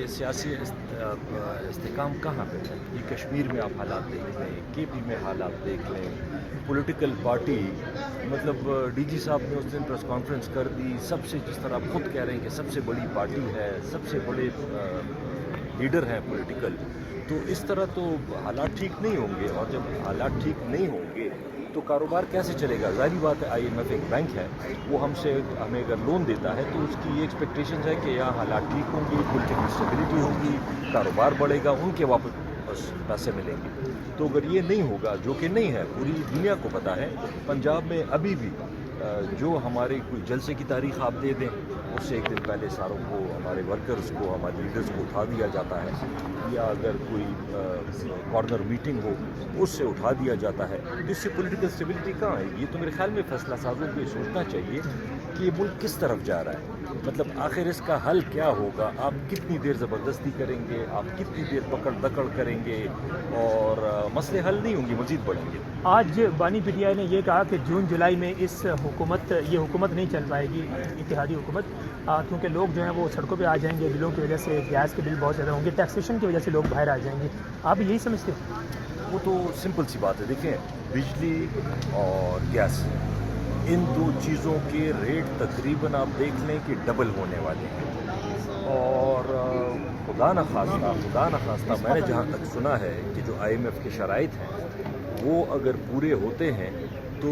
کہ سیاسی استحکام کہاں پہ ہے. یہ کشمیر میں آپ حالات دیکھ لیں, کے پی میں حالات دیکھ لیں. پولیٹیکل پارٹی مطلب ڈی جی صاحب نے اس دن پریس کانفرنس کر دی, سب سے جس طرح آپ خود کہہ رہے ہیں کہ سب سے بڑی پارٹی ہے, سب سے بڑے لیڈر ہیں پولیٹیکل, تو اس طرح تو حالات ٹھیک نہیں ہوں گے. اور جب حالات ٹھیک نہیں ہوں گے تو کاروبار کیسے چلے گا؟ ظاہری بات ہے, آئی ایم ایف ایک بینک ہے, وہ ہمیں اگر لون دیتا ہے تو اس کی یہ ایکسپیکٹیشن ہے کہ یہاں حالات ٹھیک ہوں گی, پولیٹیکل اسٹیبلٹی ہوگی, کاروبار بڑھے گا, ان کے واپس پیسے ملیں گے. تو اگر یہ نہیں ہوگا, جو کہ نہیں ہے, پوری دنیا کو پتہ ہے, پنجاب میں ابھی بھی جو ہمارے کوئی جلسے کی تاریخ آپ دے دیں, اس سے ایک دن پہلے ساروں کو, ہمارے ورکرز کو, ہمارے لیڈرز کو اٹھا دیا جاتا ہے, یا اگر کوئی کارنر میٹنگ ہو اس سے اٹھا دیا جاتا ہے. تو اس سے پولیٹیکل اسٹیبلٹی کہاں ہے؟ یہ تو میرے خیال میں فیصلہ سازوں کو یہ سوچنا چاہیے کہ یہ ملک کس طرف جا رہا ہے. مطلب آخر اس کا حل کیا ہوگا؟ آپ کتنی دیر زبردستی کریں گے, آپ کتنی دیر پکڑ دکڑ کریں گے, اور مسئلے حل نہیں ہوں گے, مزید بڑھیں گے. آج بانی پی ٹی آئی نے یہ کہا کہ جون جولائی میں یہ حکومت نہیں چل پائے گی, اتحادی حکومت, کیونکہ لوگ جو ہیں وہ سڑکوں پہ آ جائیں گے, بلوں کی وجہ سے, گیس کے بل بہت زیادہ ہوں گے, ٹیکسیشن کی وجہ سے لوگ باہر آ جائیں گے. آپ یہی سمجھتے ہیں؟ وہ تو سمپل سی بات ہے. دیکھیں, بجلی اور گیس, ان دو چیزوں کے ریٹ تقریباً آپ دیکھ لیں کہ ڈبل ہونے والے ہیں. اور خدا نخواستہ میں نے جہاں تک سنا ہے کہ جو آئی ایم ایف کے شرائط ہیں وہ اگر پورے ہوتے ہیں تو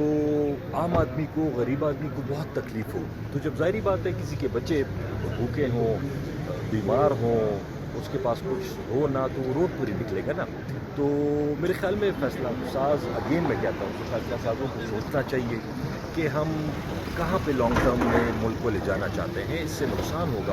عام آدمی کو, غریب آدمی کو بہت تکلیف ہو. تو جب ظاہری بات ہے کسی کے بچے بھوکے ہوں, بیمار ہوں, اس کے پاس کچھ ہو نہ, تو وہ روڈ پر ہی نکلے گا نا. تو میرے خیال میں فیصلہ ساز, اگین میں کہتا ہوں کہ فیصلہ سازوں کو سوچنا چاہیے کہ ہم کہاں پہ لانگ ٹرم میں ملک کو لے جانا چاہتے ہیں. اس سے نقصان ہوگا